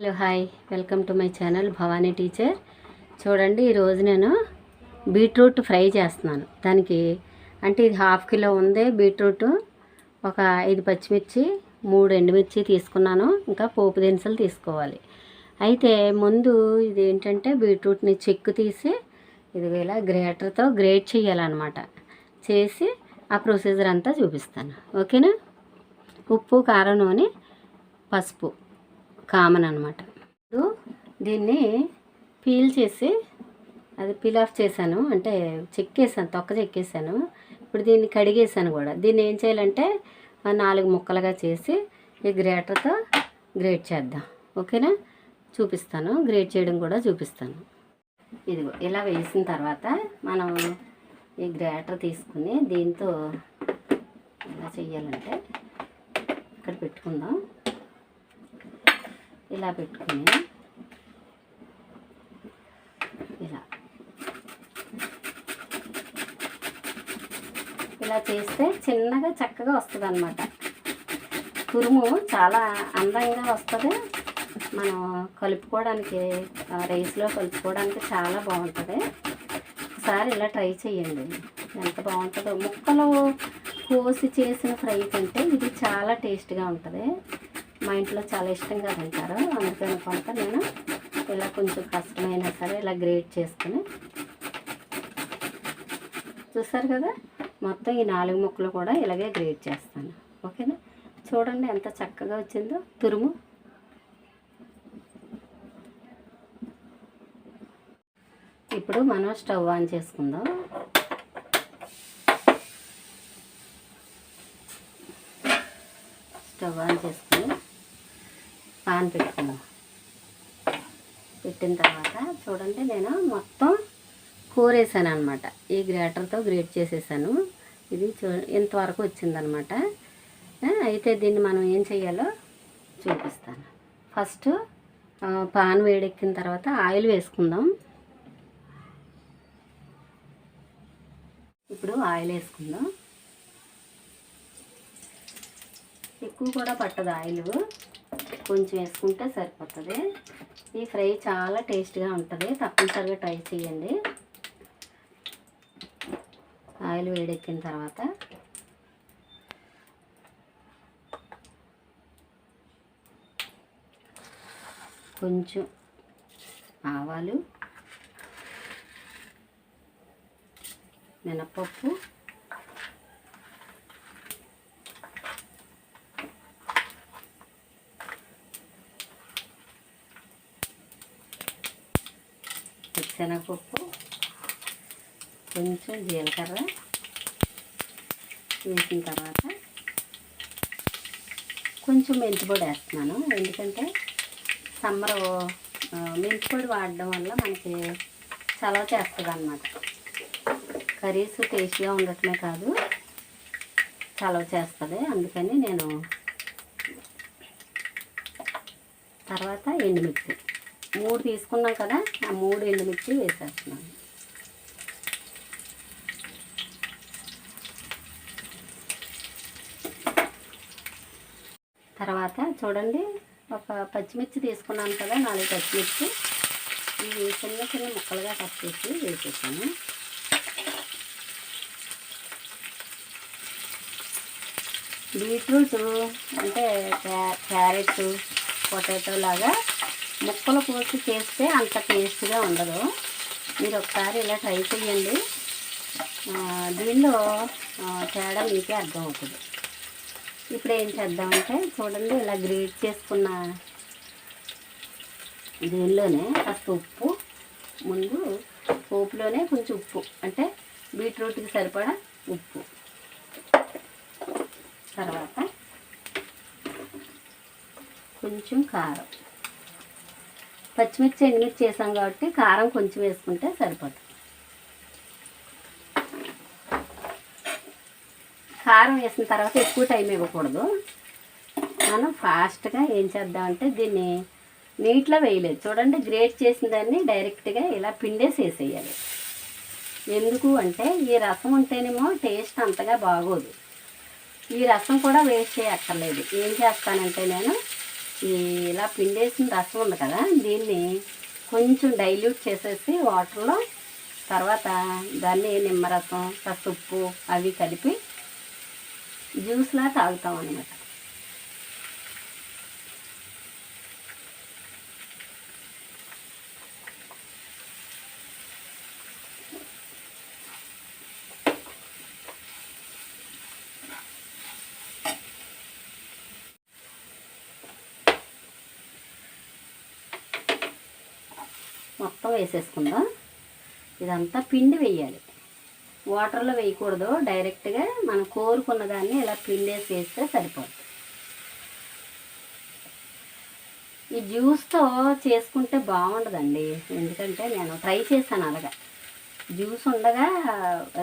Hello hi, welcome to my channel Bhavani teacher. చూడండి, ఈరోజు నేను బీట్రూట్ ఫ్రై చేస్తున్నాను. దానికి అంటే ఇది ½ కిలో ఉంది బీట్రూట్, ఒక 5 పచ్చిమిర్చి, 3 ఎండుమిర్చి తీసుకున్నాను. ఇంకా పోపు దినుసులు తీసుకోవాలి. అయితే ముందు ఇది ఏంటంటే బీట్రూట్ని చెక్కు తీసి ఇది ఇలా గ్రేటర్తో గ్రేట్ చేయాలన్నమాట. చేసి ఆ ప్రొసీజర్ అంతా చూపిస్తాను, ఓకేనా. ఉప్పు, కారం, నూనె, పసుపు కామన్ అనమాట. దీన్ని పీల్ చేసి అది పీల్ ఆఫ్ చేశాను, అంటే చెక్కేసాను, తొక్క చెక్కేసాను. ఇప్పుడు దీన్ని కడిగేసాను కూడా. దీన్ని ఏం చేయాలంటే 4 ముక్కలుగా చేసి ఈ గ్రేటర్తో గ్రేట్ చేద్దాం, ఓకేనా. చూపిస్తాను, గ్రేట్ చేయడం కూడా చూపిస్తాను. ఇదిగో ఇలా వేసిన తర్వాత మనం ఈ గ్రేటర్ తీసుకుని దీంతో ఎలా చెయ్యాలంటే ఇక్కడ పెట్టుకుందాం. ఇలా పెట్టుకుని ఇలా చేస్తే చిన్నగా చక్కగా వస్తుంది అన్నమాట. తురుము చాలా అందంగా వస్తుంది. మనం కలుపుకోవడానికి రైస్లో కలుపుకోవడానికి చాలా బాగుంటుంది. ఒకసారి ఇలా ట్రై చేయండి, ఎంత బాగుంటుందో. ముక్కలు కోసి చేసిన ఫ్రై కంటే ఇది చాలా టేస్ట్గా ఉంటుంది. మా ఇంట్లో చాలా ఇష్టంగా తింటారు. అందుకని కొంత నేను ఇలా కొంచెం కష్టమైనా సరే ఇలా గ్రేట్ చేసుకుని, చూసారు కదా, మొత్తం ఈ 4 ముక్కలు కూడా ఇలాగే గ్రేట్ చేస్తాను, ఓకేనా. చూడండి ఎంత చక్కగా వచ్చిందో తురుము. ఇప్పుడు మనం స్టవ్ ఆన్ చేసుకుందాం. స్టవ్ ఆన్ చేసుకుని పాన్ పెట్టుకుందాం. పెట్టిన తర్వాత చూడండి, నేను మొత్తం కూరేసాను అనమాట. ఈ గ్రేటర్తో గ్రేట్ చేసేసాను. ఇది ఇంతవరకు వచ్చిందనమాట. అయితే దీన్ని మనం ఏం చేయాలో చూపిస్తాను. ఫస్ట్ పాన్ వేడెక్కిన తర్వాత ఆయిల్ వేసుకుందాం. ఇప్పుడు ఆయిల్ వేసుకుందాం. ఎక్కువ కూడా పట్టదు ఆయిల్, కొంచెం వేసుకుంటే సరిపోతుంది. ఈ ఫ్రై చాలా టేస్ట్గా ఉంటుంది, తప్పనిసరిగా ట్రై చేయండి. ఆయిల్ వేడెక్కిన తర్వాత కొంచెం ఆవాలు, మినపప్పు, శనగపప్పు, కొంచెం జీలకర్ర వేసిన తర్వాత కొంచెం మెంతిపొడి వేస్తున్నాను. ఎందుకంటే సమ్మర్ మెంతిపొడి వాడడం వల్ల మనకి చలవ చేస్తుంది అన్నమాట. కర్రీస్ టేస్ట్గా ఉండటమే కాదు, చలవ చేస్తుంది. అందుకని నేను తర్వాత ఎండుమిర్చి 3 తీసుకున్నాం కదా, ఆ 3 ఎండుమిర్చి వేసేస్తున్నాను. తర్వాత చూడండి, ఒక పచ్చిమిర్చి తీసుకున్నాను కదా, 4 పచ్చిమిర్చి. ఇవి చిన్న చిన్న ముక్కలుగా కట్ చేసి వేసేసాను. బీట్రూట్ అంటే క్యారెట్, పొటాటో లాగా ముక్కలు కోసి చేస్తే అంత టేస్ట్గా ఉండదు. మీరు ఒకసారి ఇలా ట్రై చేయండి, దీనిలో తేడా మీకే అర్థమవుతుంది. ఇప్పుడు ఏం చేద్దామంటే చూడండి, ఇలా గ్రేట్ చేసుకున్న దీనిలోనే కాస్త ఉప్పు, ముందు పోపులోనే కొంచెం ఉప్పు, అంటే బీట్రూట్కి సరిపడా ఉప్పు, తర్వాత కొంచెం కారం. పచ్చిమిర్చి, ఎండుమిర్చి వేసాం కాబట్టి కారం కొంచెం వేసుకుంటే సరిపోతుంది. కారం వేసిన తర్వాత ఎక్కువ టైం ఇవ్వకూడదు. మనం ఫాస్ట్గా ఏం చేద్దామంటే దీన్ని నీటిలో వేయలేదు. చూడండి, గ్రేట్ చేసిన దాన్ని డైరెక్ట్గా ఇలా పిండేసి వేసేయాలి. ఎందుకు అంటే ఈ రసం ఉంటేనేమో టేస్ట్ అంతగా బాగోదు. ఈ రసం కూడా వేస్ట్ చేయక్కర్లేదు. ఏం చేస్తానంటే నేను ఇలా పిండేసిన రసం ఉంది కదా, దీన్ని కొంచెం డైల్యూట్ చేసేసి వాటర్లో, తర్వాత దాన్ని నిమ్మరసం ఉప్పు అవి కలిపి జ్యూస్లా తాగుతాం అన్నమాట. మొత్తం వేసేసుకుందాం. ఇదంతా పిండి వేయాలి, వాటర్లో వేయకూడదు. డైరెక్ట్గా మనం కోరుకున్న దాన్ని ఇలా పిండేసి వేస్తే సరిపోతుంది. ఈ జ్యూస్తో చేసుకుంటే బాగుండదండి, ఎందుకంటే నేను ట్రై చేశాను అలాగా. జ్యూస్ ఉండగా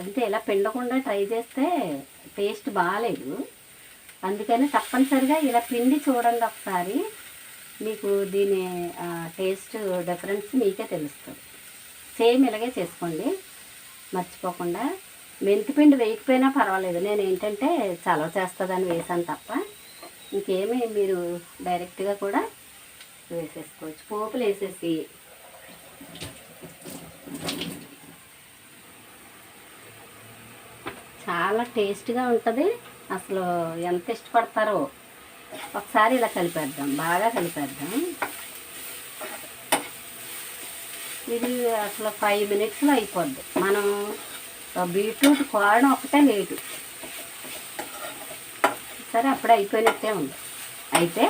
అంతే ఇలా పిండకుండా ట్రై చేస్తే టేస్ట్ బాగాలేదు. అందుకని తప్పనిసరిగా ఇలా పిండి చూడండి ఒకసారి, మీకు దీని టేస్ట్ డిఫరెన్స్ మీకే తెలుస్తుంది. సేమ్ ఇలాగే చేసుకోండి మర్చిపోకుండా. మెంతిపిండి వేయకపోయినా పర్వాలేదు, నేను ఏంటంటే చలవ చేస్తుందని వేసాను తప్ప, ఇంకేమీ మీరు డైరెక్ట్గా కూడా వేసేసుకోవచ్చు. పోపులు వేసేసి చాలా టేస్ట్గా ఉంటుంది. అసలు ఎంత ఇష్టపడతారో. ఒకసారి ఇలా కలిపేద్దాం, బాగా కలిపేద్దాం. ఇది అసలు 5 మినిట్స్లో అయిపోద్ది. మనం బీట్రూట్ కోరడం ఒకటే లేటు, సరే అప్పుడే అయిపోయినట్టే ఉంది. అయితే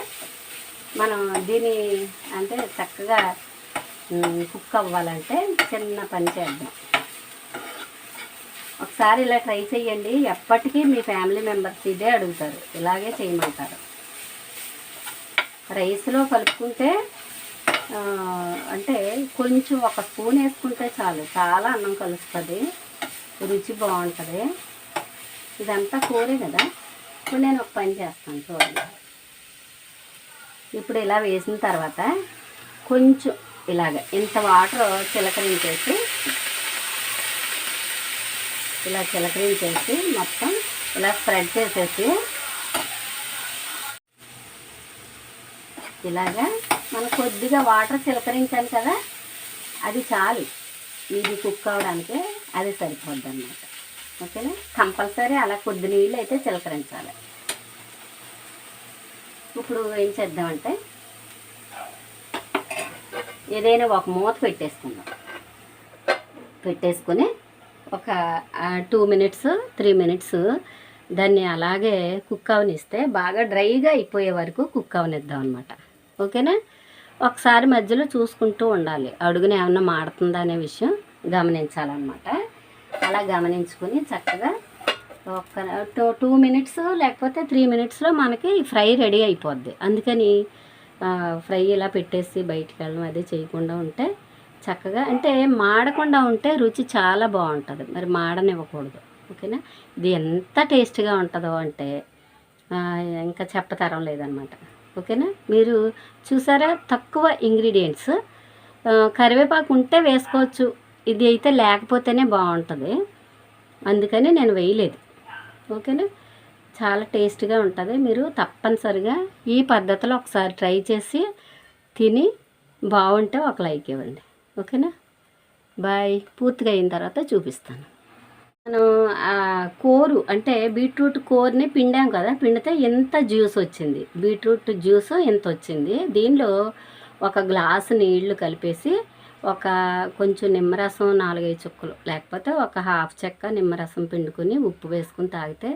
మనం దీన్ని అంటే చక్కగా కుక్ అవ్వాలంటే చిన్న పని చేద్దాం. ఒకసారి ఇలా ట్రై చేయండి, ఎప్పటికీ మీ ఫ్యామిలీ మెంబర్స్ ఇదే అడుగుతారు, ఇలాగే చేయమంటారు. రైస్లో కలుపుకుంటే అంటే కొంచెం 1 స్పూన్ వేసుకుంటే చాలు, చాలా అన్నం కలుస్తుంది, రుచి బాగుంటుంది. ఇదంతా కూరే కదా. ఇప్పుడు నేను ఒక పని చేస్తాను చూడండి. ఇప్పుడు ఇలా వేసిన తర్వాత కొంచెం ఇలాగ ఇంత వాటర్ చిలకరించేసి ఇలా చిలకరించేసి మొత్తం ఇలా స్ప్రెడ్ చేసేసి ఇలాగా మనం కొద్దిగా వాటర్ చిలకరించాలి కదా, అది చాలు ఇది కుక్ అవ్వడానికి, అది సరిపోద్ది అన్నమాట. ఓకేనా, కంపల్సరీ అలా కొద్ది నీళ్ళు అయితే చిలకరించాలి. ఇప్పుడు ఏం చేద్దామంటే ఏదైనా ఒక మూత పెట్టేసుకొని ఒక 2 మినిట్స్ 3 మినిట్స్ దాన్ని అలాగే కుక్ అవనిస్తే బాగా డ్రైగా అయిపోయే వరకు కుక్ అవనిద్దాం అనమాట. ఓకేనా, ఒకసారి మధ్యలో చూసుకుంటూ ఉండాలి, అడుగున ఏమన్నా మాడుతుందా అనే విషయం గమనించాలన్నమాట. అలా గమనించుకొని చక్కగా ఒక 2 మినిట్స్ లేకపోతే 3 మినిట్స్లో మనకి ఫ్రై రెడీ అయిపోద్ది. అందుకని ఫ్రై ఇలా పెట్టేసి బయటికి వెళ్ళడం అది చేయకుండా ఉంటే చక్కగా, అంటే మాడకుండా ఉంటే రుచి చాలా బాగుంటుంది, మరి మాడనివ్వకూడదు. ఓకేనా, ఇది ఎంత టేస్ట్గా ఉంటుందో అంటే ఇంకా చెప్పతరం లేదనమాట. ఓకేనా, మీరు చూసారా, తక్కువ ఇంగ్రీడియంట్స్. కరివేపాకు ఉంటే వేసుకోవచ్చు, ఇది అయితే లేకపోతేనే బాగుంటుంది, అందుకని నేను వేయలేదు. ఓకేనా, చాలా టేస్ట్గా ఉంటుంది. మీరు తప్పనిసరిగా ఈ పద్ధతిలో ఒకసారి ట్రై చేసి తిని బాగుంటే ఒక లైక్ ఇవ్వండి. ఓకేనా, బాయ్. పూర్తిగా అయిన తర్వాత చూపిస్తాను. మనం కోరు అంటే బీట్రూట్ కోర్ని పిండాం కదా, పిండితే ఎంత జ్యూస్ వచ్చింది, బీట్రూట్ జ్యూస్ ఎంత వచ్చింది. దీనిలో 1 గ్లాసు నీళ్లు కలిపేసి కొంచెం నిమ్మరసం 4-5 చుక్కలు, లేకపోతే 1/2 చెక్క నిమ్మరసం పిండుకొని ఉప్పు వేసుకుని తాగితే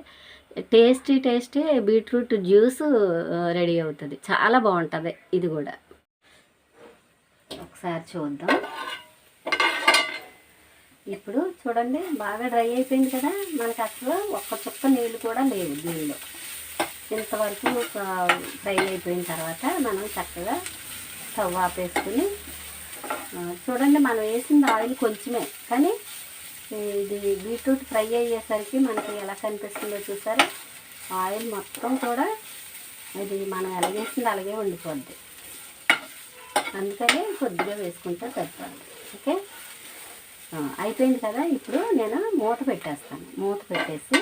టేస్టీ బీట్రూట్ జ్యూస్ రెడీ అవుతుంది. చాలా బాగుంటుంది. ఇది కూడా ఒకసారి చూద్దాం. ఇప్పుడు చూడండి, బాగా డ్రై అయిపోయింది కదా, మనకు అసలు 1 చుక్క నీళ్ళు కూడా లేవు దీనిలో. ఇంతవరకు ఫ్రై అయిపోయిన తర్వాత మనం చక్కగా స్టవ్ ఆపేసుకుని చూడండి, మనం వేసిన ఆయిల్ కొంచెమే, కానీ ఇది బీట్రూట్ ఫ్రై అయ్యేసరికి మనకి ఎలా కనిపిస్తుందో చూసారా, ఆయిల్ మొత్తం కూడా ఇది మనం ఎలా వేసింది అలాగే ఉండిపోద్ది. అందుకని కొద్దిగా వేసుకుంటే సరిపోద్ది. ఓకే, అయిపోయింది కదా. ఇప్పుడు నేను మూత పెట్టేస్తాను. మూత పెట్టేసి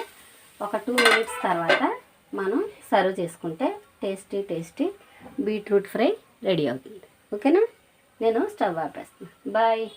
ఒక 2 మినిట్స్ తర్వాత మనం సర్వ్ చేసుకుంటే టేస్టీ బీట్రూట్ ఫ్రై రెడీ అవుతుంది. ఓకేనా, నేను స్టవ్ ఆపేస్తాను. బాయ్.